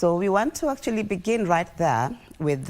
So we want to actually begin right there with,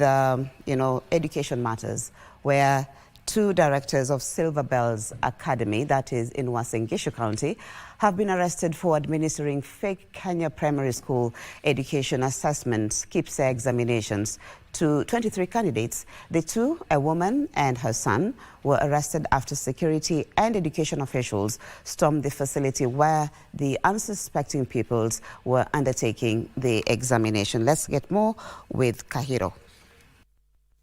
education matters, where two directors of Silver Bells Academy, that is in Uasin Gishu County, have been arrested for administering fake Kenya primary school education assessment KBC examinations to 23 candidates. The two, a woman and her son, were arrested after security and education officials stormed the facility where the unsuspecting pupils were undertaking the examination. Let's get more with Kahiro.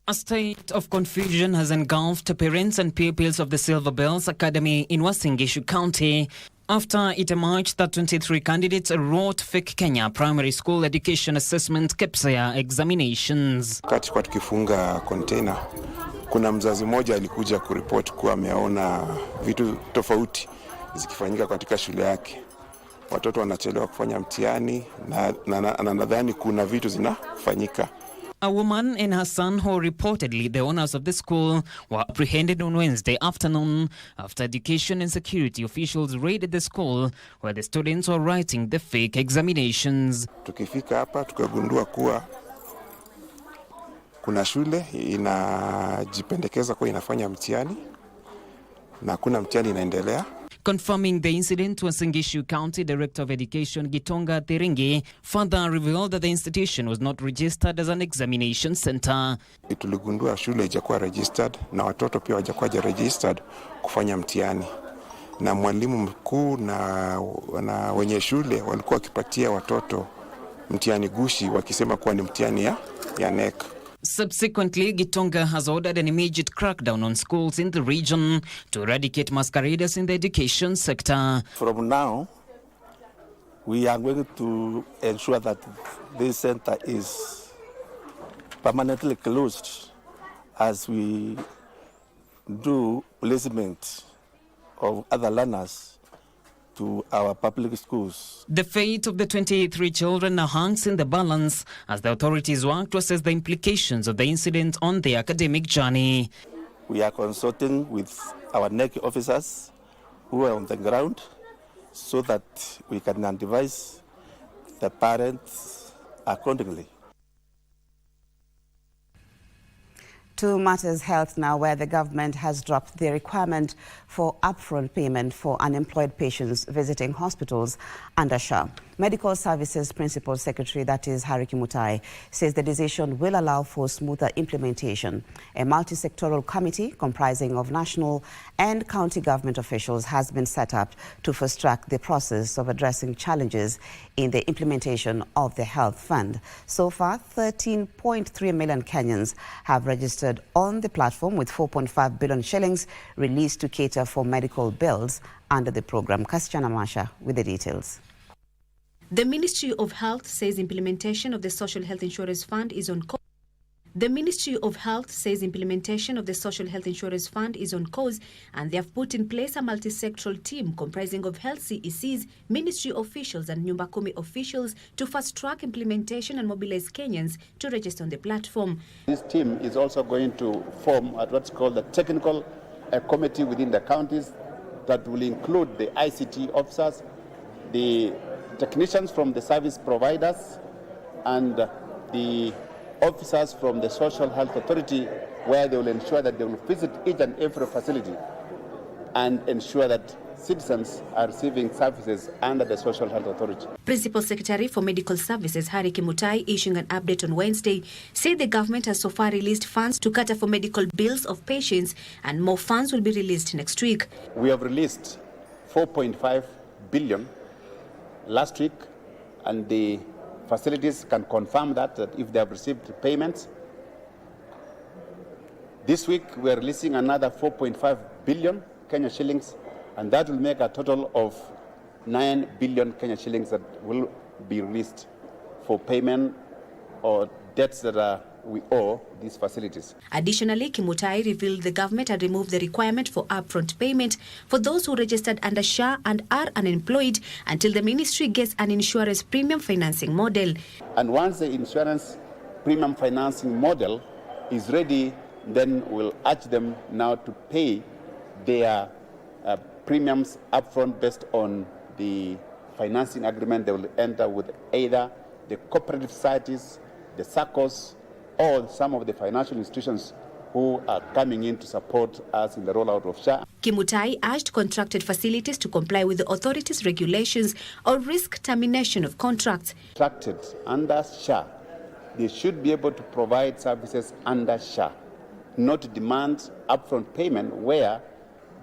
A state of confusion has engulfed parents and pupils of the Silver Bells Academy in Uasin Gishu County after it emerged that 23 candidates wrote fake Kenya primary school education assessment KBC examinations. Wakati kwa tukifunga container, kuna mzazi mmoja alikuja kuripoti kuwa ameona vitu tofauti zikifanyika katika shule yake. Watoto wanachelewa kufanya mtihani na nadhani kuna vitu zinafanyika. A woman and her son, who reportedly the owners of the school, were apprehended on Wednesday afternoon after education and security officials raided the school where the students were writing the fake examinations. Tukifika hapa tukagundua kuwa kuna shule inajipendekeza kuwa inafanya mtihani na kuna mtihani inaendelea. Confirming the incident, Uasin Gishu County Director of Education Gitonga Thiringi further revealed that the institution was not registered as an examination center. Tuligundua shule haijakuwa registered na watoto pia hawajakuwa registered kufanya mtihani. Na mwalimu mkuu na wenye shule walikuwa wakipatia watoto mtihani gushi wakisema kuwa ni mtihani ya NEC. Subsequently, Gitonga has ordered an immediate crackdown on schools in the region to eradicate masqueraders in the education sector. From now, we are going to ensure that this center is permanently closed as we do placement of other learners to our public schools. The fate of the 23 children now hangs in the balance as the authorities work to assess the implications of the incident on their academic journey. We are consulting with our NEC officers who are on the ground so that we can advise the parents accordingly. To matters health now, where the government has dropped the requirement for upfront payment for unemployed patients visiting hospitals under SHA. Medical Services Principal Secretary, that is Harambee Starlets, says the decision will allow for smoother implementation. A multi-sectoral committee comprising of national and county government officials has been set up to fast-track the process of addressing challenges in the implementation of the health fund. So far, 13.3 million Kenyans have registered on the platform, with 4.5 billion shillings released to cater for medical bills under the program. Kasichana Masha with the details. The Ministry of Health says implementation of the Social Health Insurance Fund is on course. The Ministry of Health says implementation of the Social Health Insurance Fund is on course, and they have put in place a multi-sectoral team comprising of health CECs, ministry officials and Nyumba Kumi officials to fast-track implementation and mobilize Kenyans to register on the platform. This team is also going to form what's called the technical committee within the counties that will include the ICT officers, the technicians from the service providers, and the officers from the Social Health Authority, where they will ensure that they will visit each and every facility and ensure that citizens are receiving services under the Social Health Authority. Principal Secretary for Medical Services Harambee Starlets, issuing an update on Wednesday, said the government has so far released funds to cater for medical bills of patients, and more funds will be released next week. We have released 4.5 billion last week, and the facilities can confirm that if they have received payments. This week we are releasing another 4.5 billion Kenya shillings, and that will make a total of 9 billion Kenya shillings that will be released for payment or debts that we owe these facilities. Additionally, Kimutai revealed the government had removed the requirement for upfront payment for those who registered under SHA and are unemployed until the ministry gets an insurance premium financing model. And once the insurance premium financing model is ready, then we'll urge them now to pay their premiums upfront based on the financing agreement they will enter with either the cooperative societies, the SACCOs, or some of the financial institutions who are coming in to support us in the rollout of SHA. Kimutai urged contracted facilities to comply with the authorities' regulations or risk termination of contracts. Contracted under SHA, they should be able to provide services under SHA, not demand upfront payment where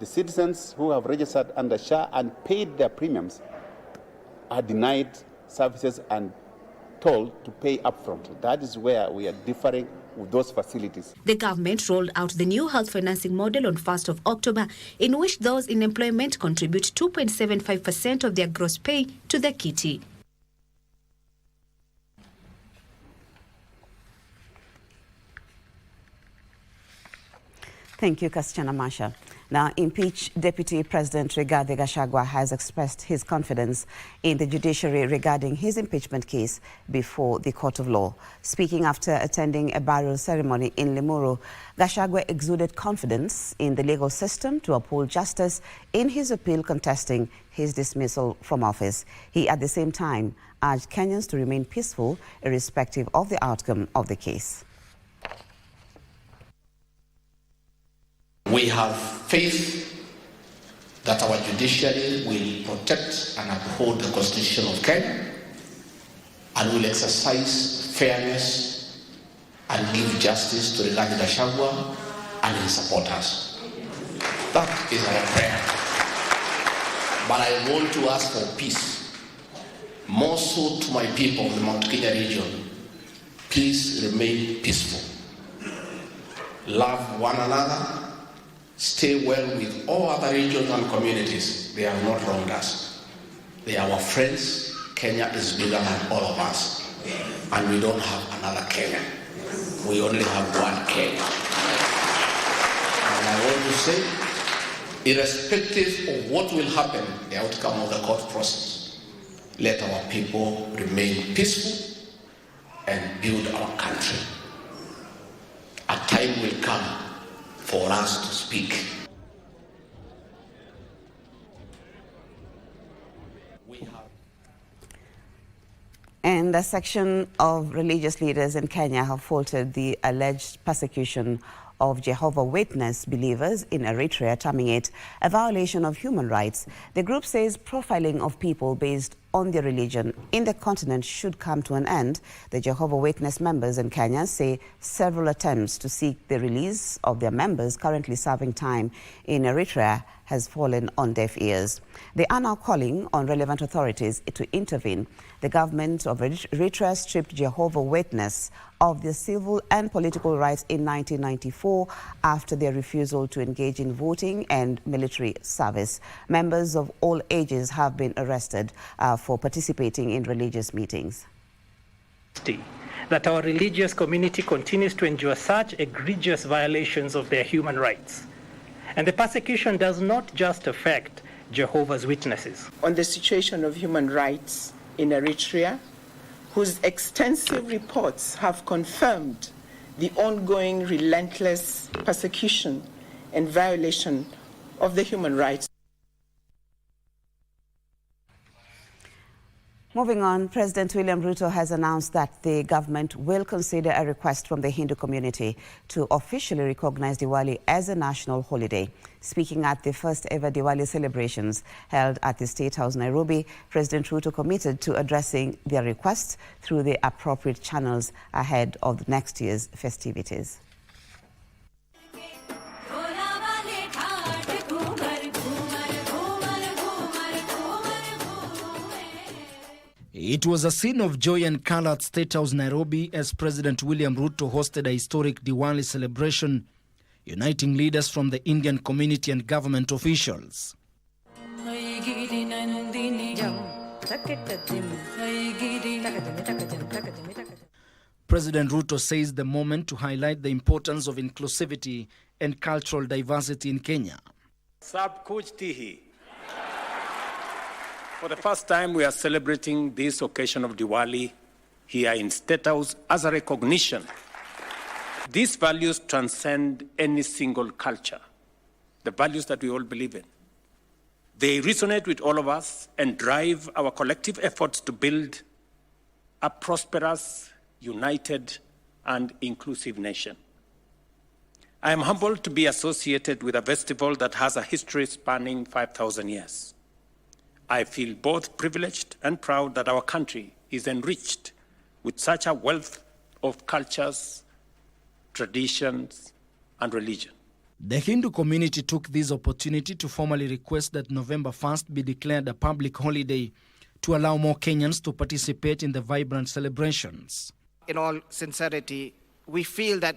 the citizens who have registered under SHA and paid their premiums are denied services and told to pay upfront. That is where we are differing with those facilities. The government rolled out the new health financing model on 1st of October, in which those in employment contribute 2.75% of their gross pay to the kitty. Thank you, Christiana Masha. Now, impeached Deputy President Rigathi Gachagua has expressed his confidence in the judiciary regarding his impeachment case before the court of law. Speaking after attending a burial ceremony in Limuru, Gachagua exuded confidence in the legal system to uphold justice in his appeal contesting his dismissal from office. He, at the same time, urged Kenyans to remain peaceful irrespective of the outcome of the case. We have faith that our judiciary will protect and uphold the Constitution of Kenya and will exercise fairness and give justice to Rigathi Gachagua and his supporters. That is our prayer. But I want to ask for peace, more so to my people of the Mount Kenya region. Please remain peaceful. Love one another. Stay well with all other regions and communities. They have not wronged us. They are our friends. Kenya is bigger than all of us. And we don't have another Kenya. We only have one Kenya. And I want to say, irrespective of what will happen, the outcome of the court process, let our people remain peaceful and build our country. A time will come for us to speak. And a section of religious leaders in Kenya have faulted the alleged persecution of Jehovah Witness believers in Eritrea, terming it a violation of human rights. The group says profiling of people based on their religion in the continent should come to an end. The Jehovah Witness members in Kenya say several attempts to seek the release of their members currently serving time in Eritrea has fallen on deaf ears. They are now calling on relevant authorities to intervene. The government of Eritrea stripped Jehovah Witness of their civil and political rights in 1994 after their refusal to engage in voting and military service. Members of all ages have been arrested for participating in religious meetings. That our religious community continues to endure such egregious violations of their human rights. And the persecution does not just affect Jehovah's Witnesses. On the situation of human rights in Eritrea, whose extensive reports have confirmed the ongoing relentless persecution and violation of the human rights. Moving on, President William Ruto has announced that the government will consider a request from the Hindu community to officially recognize Diwali as a national holiday. Speaking at the first ever Diwali celebrations held at the State House, Nairobi, President Ruto committed to addressing their request through the appropriate channels ahead of next year's festivities. It was a scene of joy and color at State House, Nairobi, as President William Ruto hosted a historic Diwali celebration, uniting leaders from the Indian community and government officials. President Ruto says the moment to highlight the importance of inclusivity and cultural diversity in Kenya. Sab Kuch Tihi. For the first time, we are celebrating this occasion of Diwali here in State House as a recognition. These values transcend any single culture, the values that we all believe in. They resonate with all of us and drive our collective efforts to build a prosperous, united, and inclusive nation. I am humbled to be associated with a festival that has a history spanning 5,000 years. I feel both privileged and proud that our country is enriched with such a wealth of cultures, traditions, and religion. The Hindu community took this opportunity to formally request that November 1st be declared a public holiday to allow more Kenyans to participate in the vibrant celebrations. In all sincerity, we feel that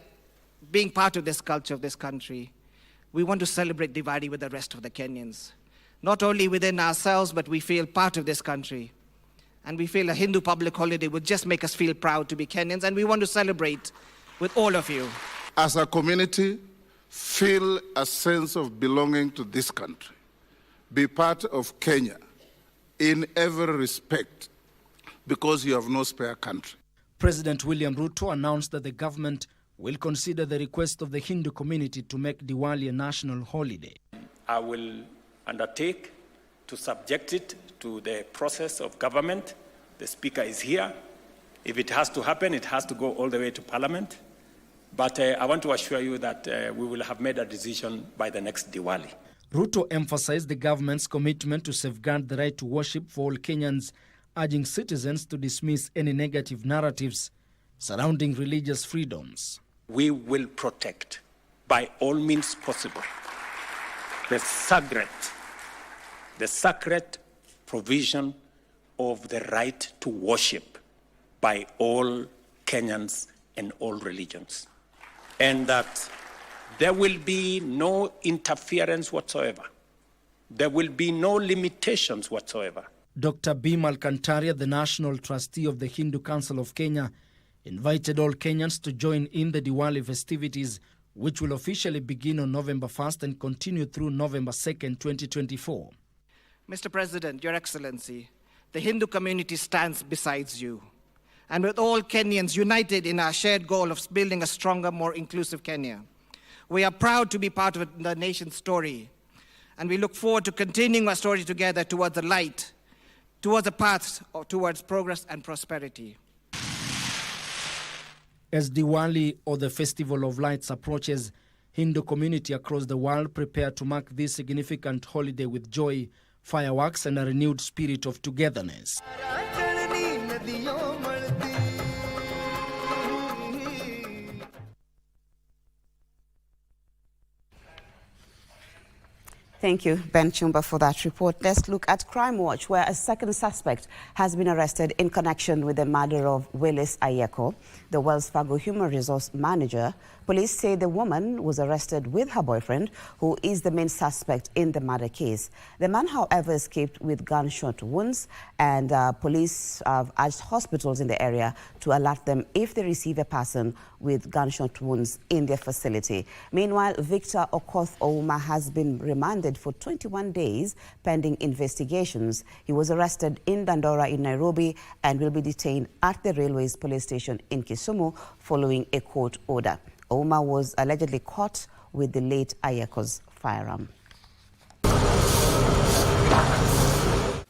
being part of this culture of this country, we want to celebrate Diwali with the rest of the Kenyans. Not only within ourselves, but we feel part of this country. And we feel a Hindu public holiday would just make us feel proud to be Kenyans, and we want to celebrate with all of you. As a community, feel a sense of belonging to this country. Be part of Kenya in every respect, because you have no spare country. President William Ruto announced that the government will consider the request of the Hindu community to make Diwali a national holiday. I will undertake to subject it to the process of government. The Speaker is here. If it has to happen, it has to go all the way to Parliament. But I want to assure you that we will have made a decision by the next Diwali. Ruto emphasized the government's commitment to safeguard the right to worship for all Kenyans, urging citizens to dismiss any negative narratives surrounding religious freedoms. We will protect, by all means possible, the sacred provision of the right to worship by all Kenyans and all religions. And that there will be no interference whatsoever. There will be no limitations whatsoever. Dr. Bimal Kantaria, the National Trustee of the Hindu Council of Kenya, invited all Kenyans to join in the Diwali festivities, which will officially begin on November 1st and continue through November 2nd, 2024. Mr. President, Your Excellency, the Hindu community stands beside you. And with all Kenyans united in our shared goal of building a stronger, more inclusive Kenya, we are proud to be part of the nation's story. And we look forward to continuing our story together towards the light, towards a path towards progress and prosperity. As Diwali, or the Festival of Lights, approaches, Hindu community across the world prepare to mark this significant holiday with joy, fireworks, and a renewed spirit of togetherness. Thank you, Ben Chumba, for that report. Let's look at Crime Watch, where a second suspect has been arrested in connection with the murder of Willis Ayeko, the Wells Fargo Human Resource Manager. Police say the woman was arrested with her boyfriend, who is the main suspect in the murder case. The man, however, escaped with gunshot wounds, and police have urged hospitals in the area to alert them if they receive a person with gunshot wounds in their facility. Meanwhile, Victor Okoth Ouma has been remanded for 21 days pending investigations. He was arrested in Dandora in Nairobi and will be detained at the Railways Police Station in Kisumu following a court order. Ouma was allegedly caught with the late Ayeko's firearm.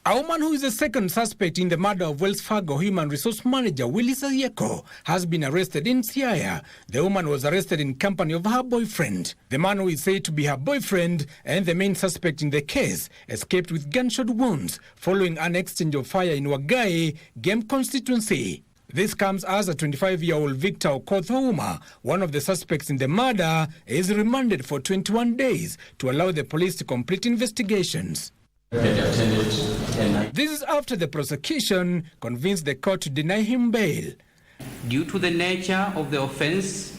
A woman who is the second suspect in the murder of Wells Fargo Human Resource Manager Willis Ayeko has been arrested in Siaya. The woman was arrested in company of her boyfriend. The man, who is said to be her boyfriend and the main suspect in the case, escaped with gunshot wounds following an exchange of fire in Wagai Game constituency. This comes as a 25-year-old Victor Okoth Ouma, one of the suspects in the murder, is remanded for 21 days to allow the police to complete investigations. This is after the prosecution convinced the court to deny him bail. Due to the nature of the offense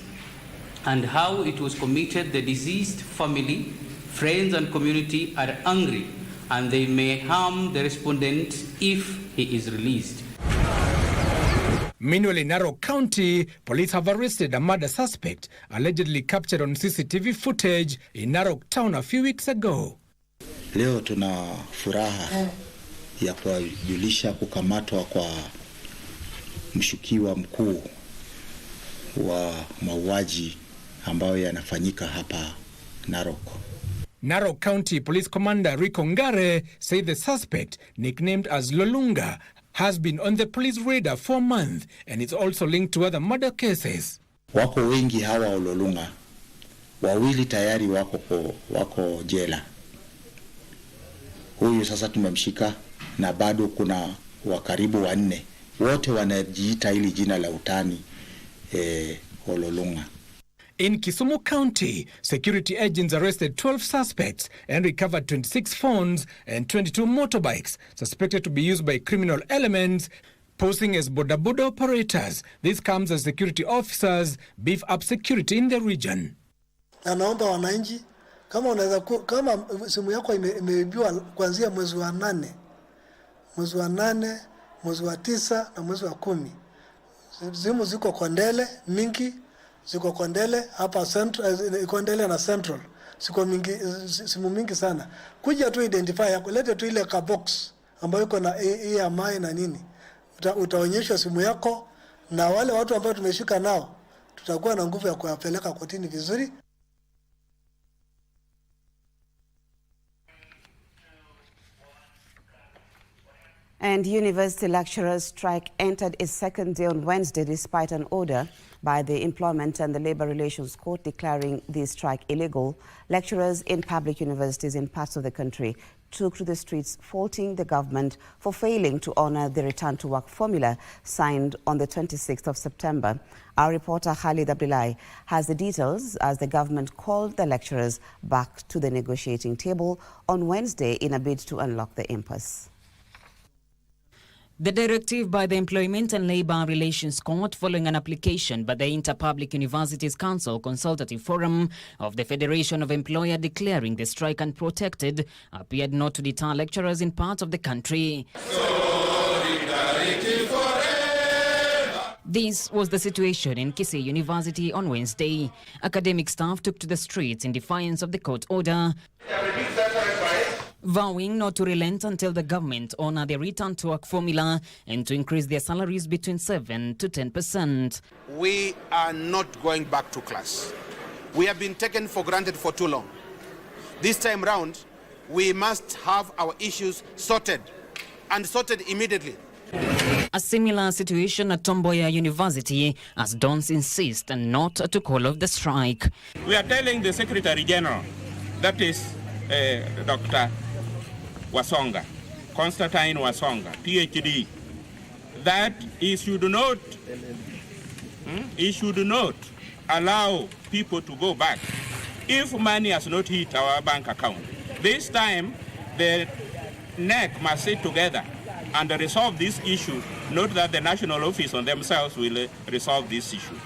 and how it was committed, the deceased family, friends and community are angry, and they may harm the respondent if he is released. Meanwhile, in Narok County, police have arrested a murder suspect allegedly captured on CCTV footage in Narok town a few weeks ago. Leo tuna furaha ya kujulisha kukamatwa kwa mshukiwa mkuu wa mauaji ambayo yanafanyika hapa Narok. Narok County Police Commander Rico Ngare said the suspect, nicknamed as Lolunga, has been on the police radar for a month and is also linked to other murder cases. Wako wengi hawa Ololunga, wawili tayari wako jela. Huyu sasa tumemshika na bado kuna wakaribu 4. Wote wanajiita hili jina la utani Ololunga. In Kisumu County, security agents arrested 12 suspects and recovered 26 phones and 22 motorbikes suspected to be used by criminal elements posing as boda-boda operators. This comes as security officers beef up security in the region. Na naomba wananchi kama simu yako imeibiwa kuanzia mwezi wa 8, mwezi wa 9 na mwezi wa 10. Simu ziko Kondele mingi, ziko Kondele hapa Central, Kondele na Central. Siko mingi, simu mingi sana. Kuja tu identify yako, lete tu ile ka box ambayo iko na EMI na nini. Utaonyeshwa simu yako na wale watu ambao tumeshika nao tutakuwa na nguvu ya kuwapeleka kotini vizuri. And university lecturers' strike entered its second day on Wednesday despite an order by the Employment and the Labour Relations Court declaring the strike illegal. Lecturers in public universities in parts of the country took to the streets faulting the government for failing to honour the return to work formula signed on the 26th of September. Our reporter Khalid Abdullahi has the details as the government called the lecturers back to the negotiating table on Wednesday in a bid to unlock the impasse. The directive by the Employment and Labour Relations Court following an application by the Inter-Public Universities Council Consultative Forum of the Federation of Employers declaring the strike unprotected appeared not to deter lecturers in parts of the country. This was the situation in KBC University on Wednesday. Academic staff took to the streets in defiance of the court order, vowing not to relent until the government honor their return to work formula and to increase their salaries between 7 to 10%. We are not going back to class. We have been taken for granted for too long. This time round, we must have our issues sorted, and sorted immediately. A similar situation at Tomboya University as dons insist not to call off the strike. We are telling the Secretary General, that is Dr. Wasonga, Constantine Wasonga, PhD, that he should not allow people to go back if money has not hit our bank account. This time, the NEC must sit together and resolve this issue, not that the national office on themselves will resolve this issue.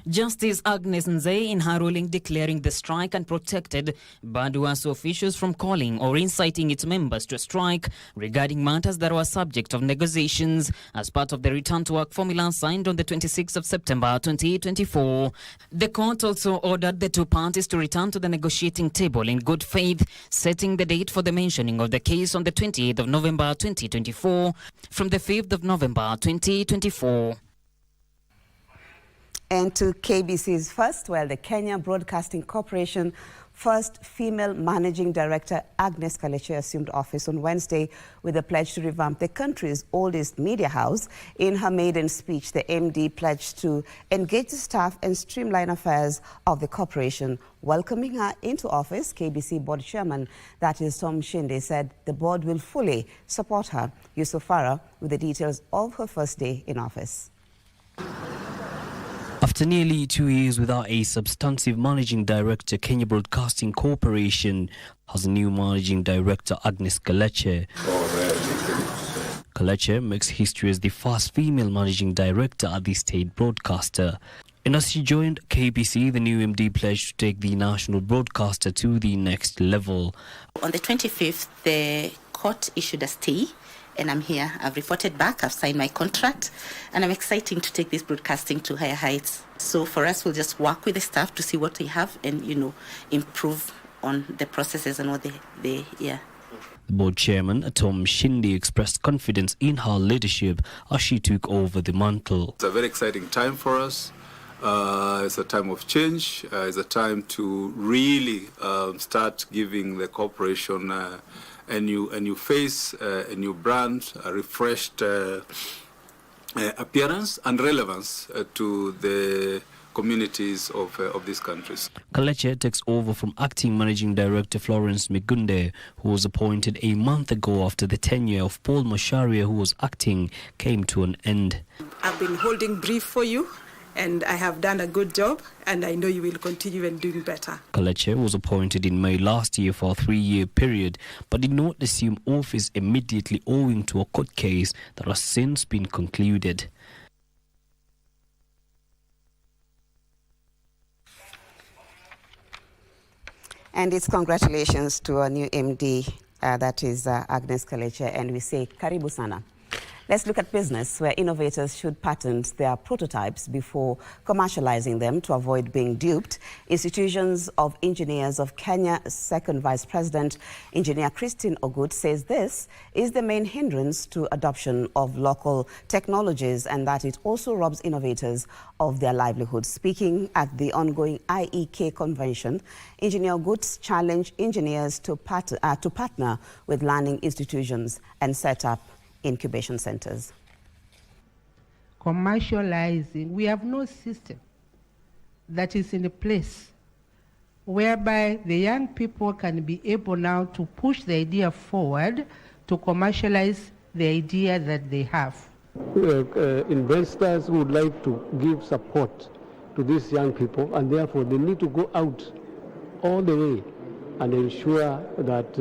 Justice Agnes Nzei, in her ruling declaring the strike unprotected, banned UASU officials from calling or inciting its members to a strike regarding matters that were subject of negotiations as part of the return to work formula signed on the 26th of September 2024. The court also ordered the two parties to return to the negotiating table in good faith, setting the date for the mentioning of the case on the 28th of November 2024 from the 5th of November 2024. And to KBC's first, the Kenya Broadcasting Corporation first female managing director Agnes Kaleche assumed office on Wednesday with a pledge to revamp the country's oldest media house. In her maiden speech, the MD pledged to engage the staff and streamline affairs of the corporation. Welcoming her into office, KBC board chairman, that is Tom Shinde, said the board will fully support her. Yusuf Farah with the details of her first day in office. After nearly 2 years without a substantive managing director, Kenya Broadcasting Corporation has a new managing director, Agnes Kaleche. Kaleche makes history as the first female managing director at the state broadcaster. And as she joined KBC, the new MD pledged to take the national broadcaster to the next level. On the 25th, the court issued a stay. And I'm here. I've reported back. I've signed my contract. And I'm excited to take this broadcasting to higher heights. So for us, we'll just work with the staff to see what they have and, improve on the processes and what they. The board chairman, Tom Shinde, expressed confidence in her leadership as she took over the mantle. It's a very exciting time for us. It's a time of change. It's a time to really start giving the corporation a new face, a new brand, a refreshed appearance and relevance to the communities of these countries. Kaleche takes over from acting managing director Florence Migunde, who was appointed a month ago after the tenure of Paul Masharia, who was acting, came to an end. I've been holding brief for you, and I have done a good job, and I know you will continue and doing better. Kaleche was appointed in May last year for a 3-year period, but did not assume office immediately owing to a court case that has since been concluded. And it's congratulations to our new MD, that is Agnes Kaleche, and we say karibu sana. Let's look at business, where innovators should patent their prototypes before commercializing them to avoid being duped. Institutions of Engineers of Kenya Second Vice President, Engineer Christine Ogut, says this is the main hindrance to adoption of local technologies and that it also robs innovators of their livelihoods. Speaking at the ongoing IEK convention, Engineer Ogut challenged engineers to partner with learning institutions and set up incubation centers. Commercializing, we have no system that is in place whereby the young people can be able now to push the idea forward to commercialize the idea that they have. Investors would like to give support to these young people, and therefore they need to go out all the way and ensure that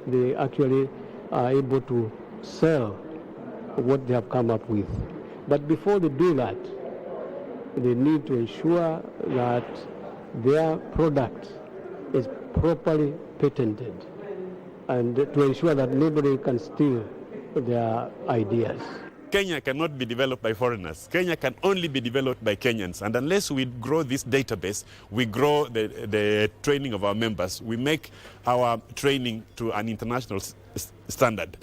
they actually are able to sell what they have come up with. But before they do that, they need to ensure that their product is properly patented and to ensure that nobody can steal their ideas. Kenya cannot be developed by foreigners. Kenya can only be developed by Kenyans. And unless we grow this database, we grow the training of our members, we make our training to an international standard.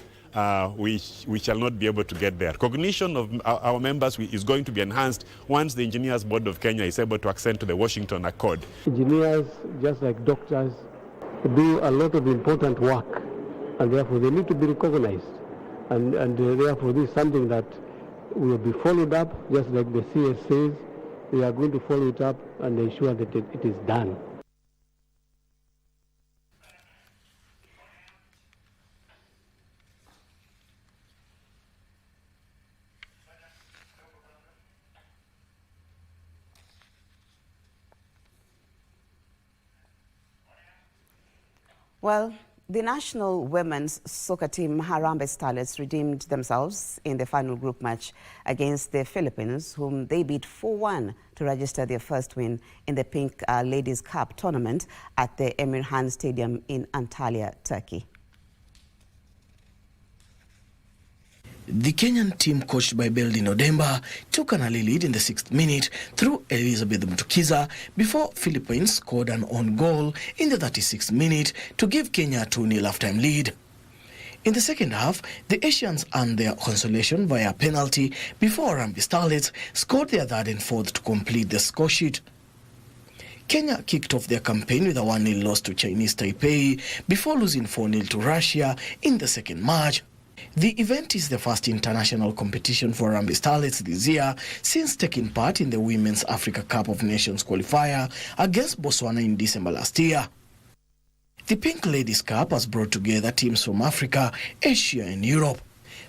We shall not be able to get there. Cognition of our members is going to be enhanced once the Engineers Board of Kenya is able to accede to the Washington Accord. Engineers, just like doctors, do a lot of important work, and therefore they need to be recognized. And therefore this is something that will be followed up, just like the CS says. We are going to follow it up and ensure that it is done. Well, the national women's soccer team Harambee Starlets redeemed themselves in the final group match against the Philippines, whom they beat 4-1 to register their first win in the Pink Ladies Cup tournament at the Emirhan Stadium in Antalya, Turkey. The Kenyan team, coached by Beldin Odemba, took an early lead in the 6th minute through Elizabeth Mtukiza before Philippines scored an own goal in the 36th minute to give Kenya a 2-0 halftime lead. In the second half, the Asians earned their consolation via penalty before Harambee Starlets scored their third and fourth to complete the score sheet. Kenya kicked off their campaign with a 1-0 loss to Chinese Taipei before losing 4-0 to Russia in the second match. The event is the first international competition for Harambee Starlets this year since taking part in the Women's Africa Cup of Nations qualifier against Botswana in December last year. The Pink Ladies Cup has brought together teams from Africa, Asia and Europe.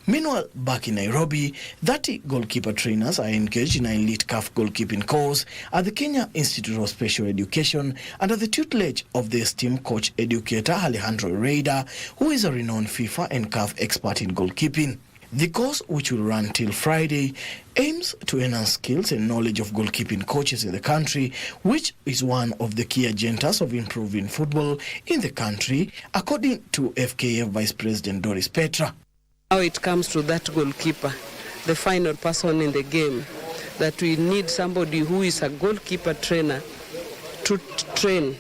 Meanwhile, back in Nairobi, 30 goalkeeper trainers are engaged in an elite CAF goalkeeping course at the Kenya Institute of Special Education under the tutelage of the esteemed coach educator Alejandro Reida, who is a renowned FIFA and CAF expert in goalkeeping. The course, which will run till Friday, aims to enhance skills and knowledge of goalkeeping coaches in the country, which is one of the key agendas of improving football in the country, according to FKF Vice President Doris Petra. Now it comes to that goalkeeper, the final person in the game, that we need somebody who is a goalkeeper trainer to train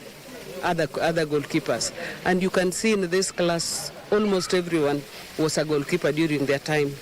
other goalkeepers. And you can see in this class, almost everyone was a goalkeeper during their time.